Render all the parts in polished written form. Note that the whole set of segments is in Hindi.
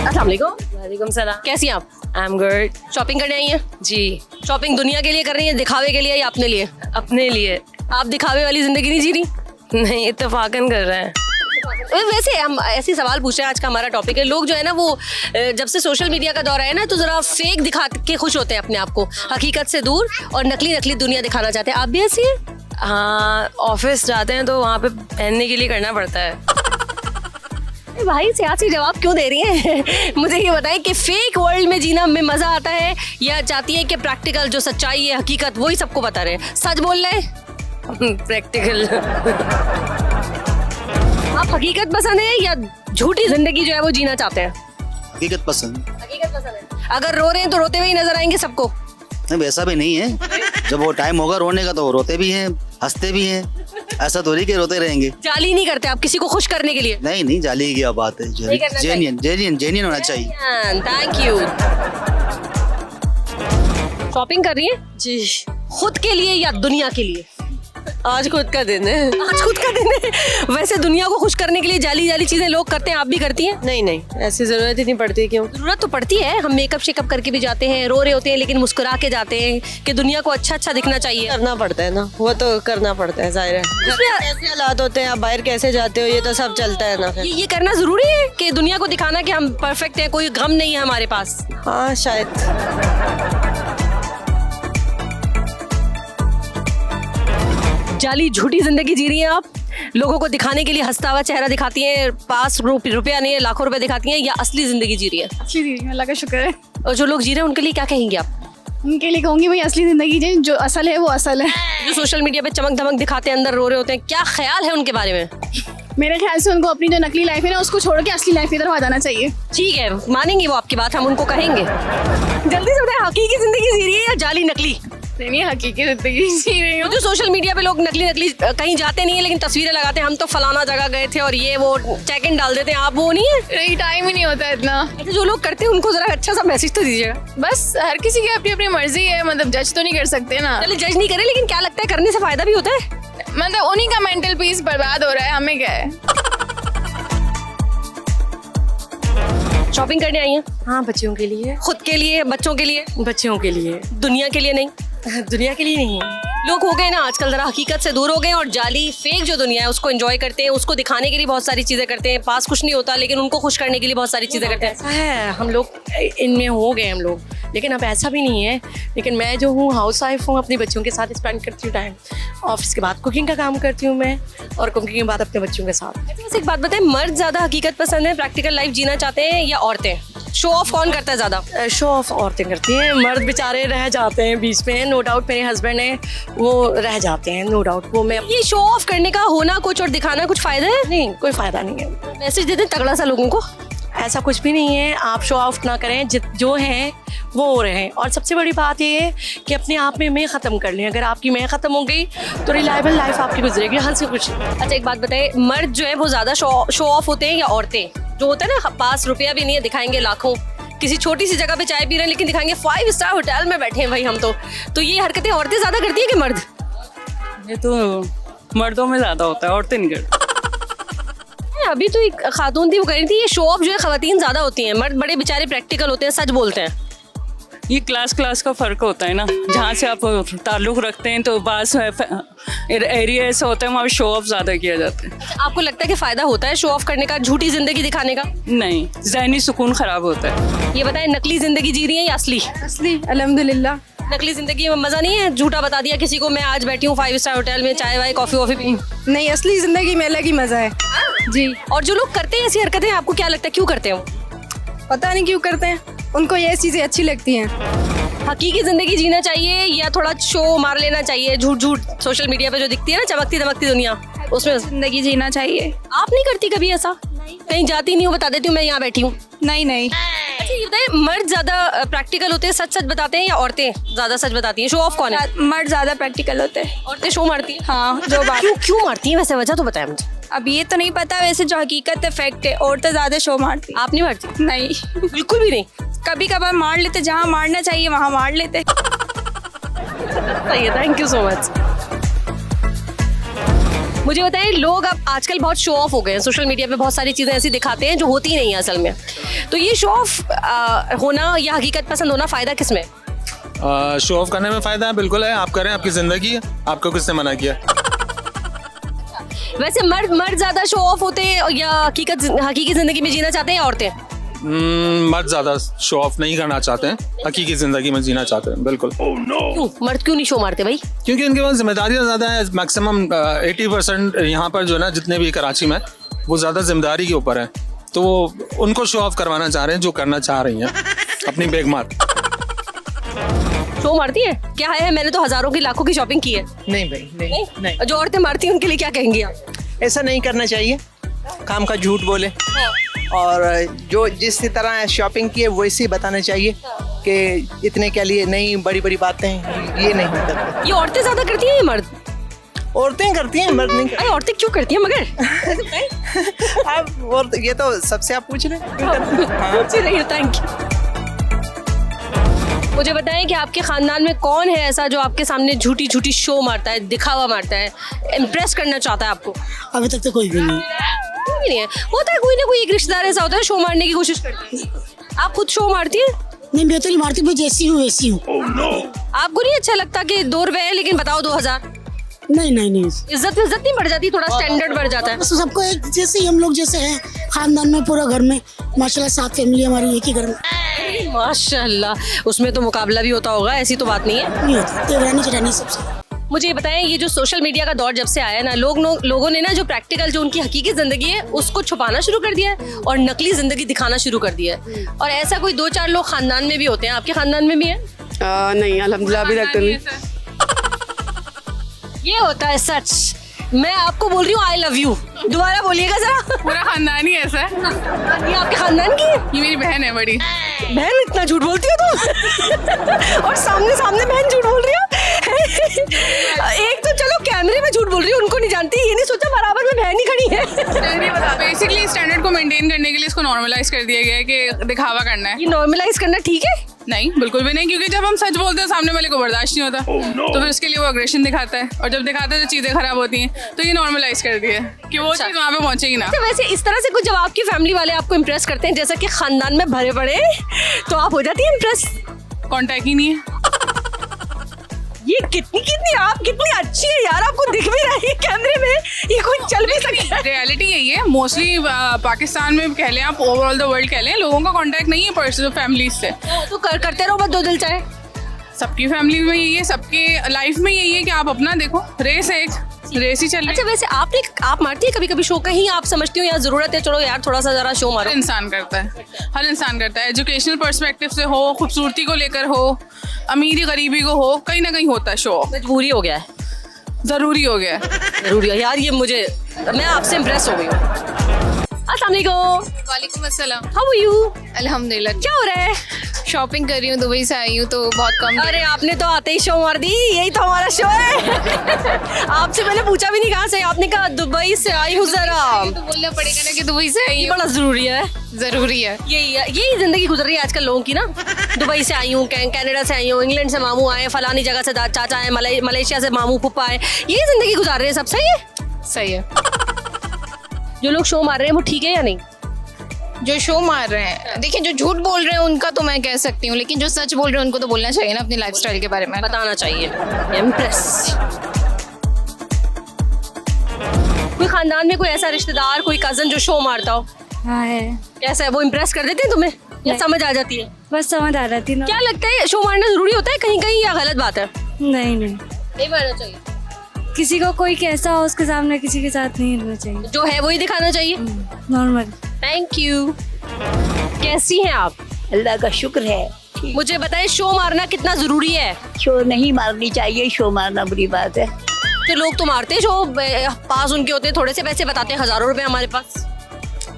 अस्सलाम वालेकुम। वालेकुम सलाम। कैसी हैं आप? I am good. शॉपिंग करने आई हैं? जी, शॉपिंग दुनिया के लिए कर रही हैं, दिखावे के लिए या अपने लिए? अपने लिए आप दिखावे वाली जिंदगी नहीं जी रही? नहीं, इत्तेफाकन कर रहे हैं। वैसे हम ऐसे सवाल पूछ रहे हैं, आज का हमारा टॉपिक है, लोग जो है ना वो जब से सोशल मीडिया का दौर है ना तो जरा फेक दिखा के खुश होते हैं अपने आप को, हकीकत से दूर, और नकली नकली दुनिया दिखाना चाहते हैं। आप भी ऐसी हैं? हाँ, ऑफिस जाते हैं तो वहाँ पे पहनने के लिए करना पड़ता है। भाई सियासी जवाब क्यों दे रही हैं? मुझे ये बताएं कि फेक वर्ल्ड में जीना में मजा आता है या चाहती है कि प्रैक्टिकल जो सच्चाई है, हकीकत, वही सबको बता रहे हैं? सच बोल रहे हैं? प्रैक्टिकल। आप हकीकत पसंद है या झूठी जिंदगी जो है वो जीना चाहते हैं? हकीकत पसंद। हकीकत पसंद है। अगर रो रहे हैं तो रोते हुए ही नजर आएंगे सबको? नहीं, वैसा भी नहीं है। जब वो टाइम होगा रोने का तो वो रोते भी हैं, हंसते भी हैं। ऐसा तो नहीं कि रोते रहेंगे। जाली नहीं करते आप किसी को खुश करने के लिए? नहीं नहीं, जाली की क्या बात है। नहीं करना चाहिए। जेन्युइन जेन्युइन जेन्युइन होना चाहिए। Thank you. शॉपिंग कर रही है जी, खुद के लिए या दुनिया के लिए? आज खुद का दिन है। आज खुद का दिन है। वैसे दुनिया को खुश करने के लिए जाली जाली चीजें लोग करते हैं, आप भी करती हैं? नहीं नहीं, ऐसी जरूरत ही नहीं पड़ती। क्यों? जरूरत तो पड़ती है। हम मेकअप शेकअप करके भी जाते हैं, रो रहे होते हैं लेकिन मुस्कुरा के जाते हैं कि दुनिया को अच्छा अच्छा दिखना चाहिए। करना पड़ता है ना, वो तो करना पड़ता है, जाहिर है। उसमें- कैसे हालात होते हैं, आप बाहर कैसे जाते हो, ये तो सब चलता है ना। ये करना जरूरी है कि दुनिया को दिखाना कि हम परफेक्ट हैं, कोई गम नहीं है हमारे पास। हाँ, शायद। जाली झूठी जिंदगी जी रही हैं आप, लोगों को दिखाने के लिए हंसता हुआ चेहरा दिखाती हैं, पास रुपया नहीं है लाखों रुपए दिखाती हैं, या असली जिंदगी जी रही है? अच्छी थी, अल्लाह का शुक्र है। और जो लोग जी रहे हैं उनके लिए क्या कहेंगे आप? उनके लिए कहूंगी भाई असली जिंदगी जी, जो असल है वो असल है। जो सोशल मीडिया पे चमक धमक दिखाते हैं, अंदर रो रहे होते हैं, क्या ख्याल है उनके बारे में? मेरे ख्याल से उनको अपनी जो नकली लाइफ है ना उसको छोड़ के असली लाइफ की तरफ आ जाना चाहिए। ठीक है, मानेंगे वो आपकी बात, हम उनको कहेंगे। जल्दी से बताएं, हकीकी जिंदगी जी रही है या जाली नकली? नहीं, हकीकी जिंदगी जी रही तो जो सोशल मीडिया पे लोग नकली नकली कहीं जाते नहीं है लेकिन तस्वीरें लगाते हैं, हम तो फलाना जगह गए थे और ये वो चेक इन डाल देते हैं, आप वो नहीं है? रही। टाइम ही नहीं होता इतना। ऐसे जो लोग करते हैं उनको जरा अच्छा सा मैसेज तो दीजिएगा। बस हर किसी की अपनी अपनी मर्जी है, मतलब जज तो नहीं कर सकते ना। चलिए जज नहीं करें, लेकिन क्या लगता है करने से फायदा भी होता है? मतलब उन्हीं का मेंटल पीस बर्बाद हो रहा है, हमें क्या है। शॉपिंग करने आई हैं? हाँ, बच्चों के लिए। खुद के लिए, बच्चों के लिए? बच्चों के लिए। दुनिया के लिए नहीं? दुनिया के लिए नहीं। लोग हो गए ना आजकल जरा हकीकत से दूर हो गए और जाली फेक जो दुनिया है उसको एंजॉय करते हैं, उसको दिखाने के लिए बहुत सारी चीजें करते हैं, पास कुछ नहीं होता लेकिन उनको खुश करने के लिए बहुत सारी चीजें करते हैं। ऐसा है, हम लोग इनमें हो गए हम लोग, लेकिन अब ऐसा भी नहीं है। लेकिन मैं जो हूँ हाउस वाइफ हूँ, अपने बच्चों के साथ स्पेंड करती हूँ टाइम। ऑफिस के बाद कुकिंग का काम करती हूँ मैं, और कुकिंग के बाद अपने बच्चों के साथ। वैसे एक बात बताएं, मर्द ज्यादा हकीकत पसंद है, प्रैक्टिकल लाइफ जीना चाहते हैं, या औरतें? शो ऑफ कौन करता है ज्यादा? शो ऑफ औरतें करती हैं, मर्द बेचारे रह जाते हैं बीच में। नो डाउट मेरे हस्बैंड हैं, वो रह जाते हैं, नो डाउट। वो मैं ये शो ऑफ करने का होना कुछ और दिखाना कुछ फायदा है? नहीं, कोई फायदा नहीं है। मैसेज देते हैं तगड़ा सा लोगों को? ऐसा कुछ भी नहीं है, आप शो ऑफ ना करें, जो हैं वो हो रहे हैं। और सबसे बड़ी बात ये है कि अपने आप में मैं ख़त्म कर लें। अगर आपकी मैं ख़त्म हो गई तो रिलायबल लाइफ आपकी गुजरेगी, हंसी खुशी। अच्छा एक बात बताए, मर्द जो है वो ज्यादा शो ऑफ होते हैं या औरतें? जो होता है ना पास रुपया भी नहीं है, दिखाएंगे लाखों, किसी छोटी सी जगह पे चाय पी रहे हैं लेकिन दिखाएंगे 5 स्टार होटल में बैठे हैं भाई हम तो ये हरकतें औरतें ज्यादा करती है कि मर्द? ये तो मर्दों में ज्यादा होता है, औरतें नहीं करती। अभी तो एक खातून थी वो कह रही थी ये शो ऑफ जो है खवातीन ज्यादा होती हैं, मर्द बड़े बेचारे प्रैक्टिकल होते हैं, सच बोलते हैं। ये क्लास का फर्क होता है ना, जहाँ से आप ताल्लुक रखते हैं तो बास एरिया ऐसा होता है वहाँ शो ऑफ ज्यादा किया जाता है। आपको लगता है कि फायदा होता है शो ऑफ करने का, झूठी जिंदगी दिखाने का? नहीं, ज़हनी सुकून खराब होता है। ये बताएं, नकली जिंदगी जी रही है या असली? असली, अल्हम्दुलिल्लाह। नकली जिंदगी में मजा नहीं है, झूठा बता दिया किसी को मैं आज बैठी हूँ 5 स्टार होटल में, चाय वाय कॉफी वॉफी पी। नहीं, असली जिंदगी में अलग ही मजा है जी। और जो लोग करते हैं ऐसी हरकतें, आपको क्या लगता है क्यों करते हैं वो? पता नहीं क्यों करते हैं, उनको ये चीजें अच्छी लगती हैं। हकीकी जिंदगी जीना चाहिए या थोड़ा शो मार लेना चाहिए, झूठ झूठ सोशल मीडिया पे जो दिखती है ना चमकती दमकती दुनिया, उसमें जिंदगी जीना चाहिए। आप नहीं करती कभी ऐसा? कहीं जाती नहीं हो, बता देती हूँ मैं यहाँ बैठी हूँ? नहीं नहीं, अच्छा ये बताइए, मर्द ज्यादा प्रैक्टिकल होते हैं, सच सच बताते हैं, या औरतें ज्यादा सच बताती हैं? शो ऑफ कौन है? मर्द ज्यादा प्रैक्टिकल होते हैं। औरतें शो मारती हैं? हाँ, जो बात। क्यों मारती हैं वैसे, वजह तो बताया मुझे। अब ये तो नहीं पता, वैसे जो हकीकत है फैक्ट है, औरतें ज्यादा शो मारती। आप नहीं मारती? नहीं, बिल्कुल भी नहीं? कभी कभार मार लेते, जहाँ मारना चाहिए वहाँ मार लेते। सही है, थैंक यू सो मच। मुझे बताएं, लोग अब आजकल बहुत शो ऑफ हो गए हैं, सोशल मीडिया पे बहुत सारी चीज़ें ऐसी दिखाते हैं जो होती नहीं है असल में। तो ये शो ऑफ होना या हकीकत पसंद होना, फ़ायदा किस में? शो ऑफ करने में फ़ायदा है, बिल्कुल है, आप करें, आपकी ज़िंदगी है, आपको किसने मना किया? वैसे मर्द ज़्यादा शो ऑफ होते हैं या हकीकी ज़िंदगी में जीना चाहते हैं औरतें? मर्द ज़्यादा शो ऑफ नहीं करना चाहते हैं, हकीकी ज़िंदगी में जीना चाहते हैं, बिल्कुल। क्यों मर्द क्यों नहीं शो मारते भाई? क्योंकि उनके पास जिम्मेदारियाँ ज़्यादा है। मैक्सिमम 80% यहाँ पर जो है ना, जितने भी कराची में, वो ज़्यादा जिम्मेदारी के ऊपर है, तो वो उनको शो ऑफ करवाना चाह रहे हैं जो करना चाह रही हैं अपनी बेगमात। शो मारती है क्या है? मैंने तो हज़ारों की लाखों की शॉपिंग की है। नहीं भाई, नहीं। जो औरतें मारती हैं उनके लिए क्या कहेंगी आप? ऐसा नहीं करना चाहिए, काम का झूठ बोले, और जो जिस तरह शॉपिंग की है वैसे ही बताना चाहिए कि इतने के लिए नहीं, बड़ी बड़ी बातें ये नहीं करते। ये औरतें ज़्यादा करती हैं या मर्द? औरतें करती हैं, मर्द नहीं अरे औरतें क्यों करती हैं मगर? करते। अब और ये तो सबसे आप पूछ रहे हैं, क्यों करते हैं? हाँ। पूछ रही हूँ, थैंक यू। मुझे बताएं कि आपके खानदान में कौन है ऐसा जो आपके सामने झूठी झूठी शो मारता है, दिखावा मारता है, इम्प्रेस करना चाहता है आपको? अभी तक तो कोई भी नहीं। कोई भी नहीं है। होता है कोई ना कोई एक रिश्तेदार ऐसा होता है शो मारने की कोशिश करता है। आप खुद शो मारती हैं? नहीं, मैं तो नहीं मारती, मैं जैसी हूँ वैसी हूँ। आपको नहीं अच्छा लगता कि 2 रुपए है लेकिन बताओ 2000? नहीं। इज्जत नहीं बढ़ जाती, थोड़ा स्टैंडर्ड बढ़ जाता है? बस सबको एक जैसे ही, हम लोग जैसे हैं खानदान में, पूरा घर में माशाल्लाह 7 फैमिली हमारी एक ही घर में। माशाल्लाह, उसमें तो मुकाबला भी होता होगा, ऐसी तो बात नहीं है। नहीं होता, देवरानी जेठानी सबसे। मुझे ये बताएं, ये जो सोशल मीडिया का दौर जब से आया है ना, लोगों ने ना जो प्रैक्टिकल, जो उनकी हकीकी जिंदगी है उसको छुपाना शुरू कर दिया है और नकली जिंदगी दिखाना शुरू कर दिया है। और ऐसा कोई 2-4 लोग खानदान में भी होते हैं। आपके खानदान में भी है? नहीं, अल्हम्दुलिल्लाह अभी तक तो नहीं। ये होता है सच। मैं आपको बोल रही हूँ आई लव यू, दोबारा बोलिएगा जरा। पूरा खानदान ही ऐसा है। ये आपके खानदान की है? ये मेरी बहन है बड़ी। बहन? इतना झूठ बोलती हो तुम? और सामने बहन झूठ बोल रही हो? एक तो चलो कैमरे में झूठ बोल रही हो, उनको नहीं जानती, ये नहीं सोचा बराबर में बहन ही खड़ी है। बेसिकली स्टैंडर्ड को मेंटेन करने के लिए इसको नॉर्मलाइज कर दिया गया है कि दिखावा करना है। ये नॉर्मलाइज करना ठीक है? नहीं, बिल्कुल भी नहीं, क्योंकि जब हम सच बोलते हैं सामने वाले को बर्दाश्त नहीं होता, तो फिर उसके लिए वो अग्रेशन दिखाता है, और जब दिखाता है तो चीज़ें खराब होती हैं। तो ये नॉर्मलाइज कर दिया है कि वो चीज़ वहाँ पे पहुँचेगी ना। अच्छा, वैसे इस तरह से कुछ जब आपकी फैमिली वाले आपको इम्प्रेस करते हैं, जैसा कि खानदान में भरे पड़े, तो आप हो जाती है इम्प्रेस? कॉन्टैक्ट ही नहीं है। ये कितनी आप कितनी अच्छी है यार, आपको दिख भी रही है कैमरे में, ये कोई चल भी सकता है। रियलिटी यही है, मोस्टली पाकिस्तान में कह लें आप, ओवरऑल द वर्ल्ड कह लें, लोगों का कांटेक्ट नहीं है पर्सनल फैमिलीज से। तो करते रहो बस, 2 दिल चाहे। सबकी फैमिली में यही है, सबके लाइफ में यही है कि आप अपना देखो, रेस है, रेस ही चल रही है। अच्छा, वैसे आप मारती है कभी शो? कहीं आप समझती हो यार जरूरत है, चलो यार थोड़ा सा जरा शो मारो? हर इंसान करता है, एजुकेशनल पर्सपेक्टिव से हो, खूबसूरती को लेकर हो, अमीरी गरीबी को हो, कहीं ना कहीं होता है शो। मजबूरी हो गया है, जरूरी हो गया है। जरूरी है यार, ये मैं आपसे इम्प्रेस हो गई हूँ। अस्सलाम वालेकुम। वालेकुम अस्सलाम। How are you? अल्हम्दुलिल्लाह। क्या हो रहा है? शॉपिंग कर रही हूँ, दुबई से आई हूँ तो बहुत कम। अरे आपने तो आते ही शो मार दी, यही तो हमारा शो है। आपसे मैंने पूछा भी नहीं कहाँ से, आपने कहा दुबई से आई हूँ जरा। तो बोलना पड़ेगा ना कि दुबई से आई ये हूँ। बड़ा जरूरी है। जरूरी है। यही जिंदगी गुजर रही है आजकल लोगों की ना। दुबई से आई हूँ, कनाडा से आई हूँ, इंग्लैंड से मामू आए, फलानी जगह से चाचा आए, मलेशिया से मामू फूफा आए, यही जिंदगी गुजार रहे हैं सब। सही है? सही है। जो लोग शो मार रहे हैं वो ठीक है या नहीं? जो शो मार रहे हैं, देखिए जो झूठ बोल रहे हैं उनका तो मैं कह सकती हूँ, लेकिन जो सच बोल रहे हैं उनको तो बोलना चाहिए ना अपनी लाइफस्टाइल के बारे में, बताना चाहिए। इम्प्रेस। कोई खानदान में कोई ऐसा रिश्तेदार, कोई कजन जो शो मारता हो? हाँ है। कैसा है वो? इम्प्रेस कर देते हैं तुम्हें या समझ आ जाती है? बस समझ आ जाती है ना। क्या लगता है शो मारना जरूरी होता है कहीं कहीं या गलत बात है? नहीं मारना चाहिए। किसी को कोई कैसा हो उसके सामने किसी के साथ नहीं रहना चाहिए, जो है वही दिखाना चाहिए। नॉर्मल। Thank you. कैसी हैं आप? अल्लाह का शुक्र है। मुझे बताएं शो मारना कितना जरूरी है? शो नहीं मारनी चाहिए, शो मारना बुरी बात है। तो लोग तो मारते हैं शो, पास उनके होते हैं, थोड़े से पैसे बताते हैं, हजारों रुपए हमारे पास।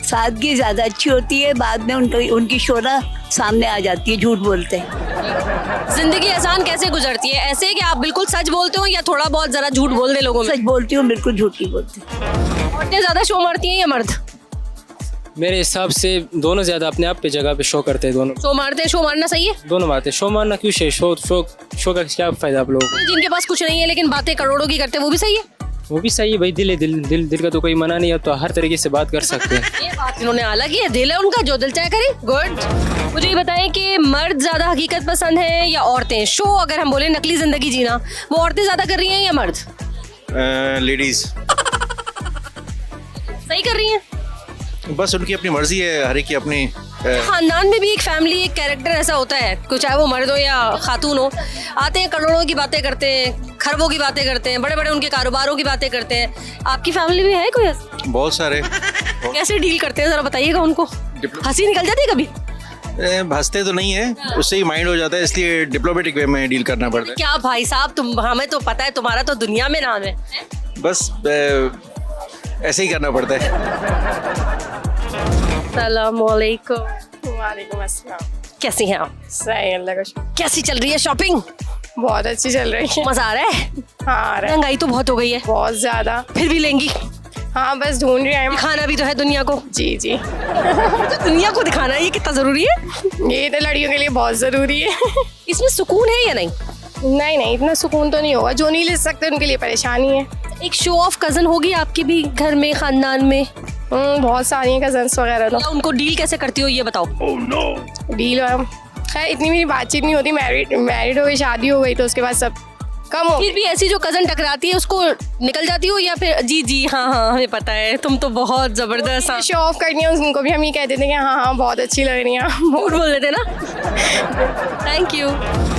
सादगी ज्यादा अच्छी होती है, बाद में उनकी शो ना सामने आ जाती है, झूठ बोलते हैं। जिंदगी आसान कैसे गुजरती है? ऐसे कि आप बिल्कुल सच बोलते हो या थोड़ा बहुत जरा झूठ बोल दे लोगों में? सच बोलती हूँ, बिल्कुल झूठ नहीं बोलती। औरतें ज्यादा शो मारती हैं या मर्द? मेरे हिसाब से दोनों ज्यादा अपने आप पे जगह पे शो करते हैं। दोनों शो मारते हैं। शो मारना सही है? दोनों मारते हैं। शो मारना क्यों? शो का क्या फायदा आप लोगों को? जिनके पास कुछ नहीं है लेकिन बातें करोड़ों की करते हैं वो भी सही है? वो भी सही है भाई, दिल है, दिल का तो कोई मना नहीं है, तो हर तरीके से बात कर सकते हैं। ये बात इन्होंने अलग ही है, दिल है उनका, जो दिल चाहे करे। गुड। मुझे ये बताएं कि मर्द ज्यादा हकीकत पसंद है या औरतें? शो अगर हम बोले नकली जिंदगी जीना, वो औरतें ज्यादा कर रही हैं या मर्द? लेडीज सही कर रही हैं। बस उनकी अपनी मर्जी है, हर एक की अपनी खानदान में भी एक फैमिली, एक कैरेक्टर ऐसा होता है, कुछ चाहे वो मर्द हो या खातून हो, आते हैं करोड़ों की बातें करते हैं, खरबों की बातें करते हैं, बड़े बड़े उनके कारोबारों की बातें करते हैं। आपकी फैमिली में है कोई ऐसा? बहुत सारे। कैसे डील करते हैं जरा बताइएगा उनको? हंसी निकल जाती है कभी? हंसते तो नहीं है, उससे ही माइंड हो जाता है, इसलिए डिप्लोमेटिक वे में डील करना पड़ता है। क्या भाई साहब, तुम, हमें तो पता है तुम्हारा तो दुनिया में नाम है। बस ऐसे ही करना पड़ता है। अस्सलामुअलैकुम। वालेकुम अस्सलाम। कैसी हैं आप? सही, अल्लाह का शुक्र। कैसी चल रही है शॉपिंग? बहुत अच्छी चल रही है। मजा आ रहा है? हाँ आ रहा है। महंगाई तो बहुत हो गई है। बहुत ज्यादा। फिर भी लेंगी? हाँ बस ढूंढ रहे हैं। दिखाना भी तो है दुनिया को। जी जी। दुनिया को दिखाना ये कितना जरूरी है? ये तो लड़कियों के लिए बहुत जरूरी है। इसमें सुकून है या नहीं? नहीं, इतना सुकून तो नहीं होगा, जो नहीं ले सकते उनके लिए परेशानी है। एक शो ऑफ कजन होगी आपकी भी घर में, खानदान में? बहुत सारी कजन्स वगैरह। तो उनको डील कैसे करती हो ये बताओ? डील खैर इतनी मेरी बातचीत नहीं होती, मैरिड हो गई, शादी हो गई, तो उसके बाद सब कम हो। फिर भी ऐसी जो कजन टकराती है उसको निकल जाती हो या फिर जी जी हाँ हमें पता है, तुम तो बहुत जबरदस्त शो ऑफ करनी है, उनको भी हम ये कहते थे कि हाँ बहुत अच्छी लग रही हैं। बोल देते ना। Thank you.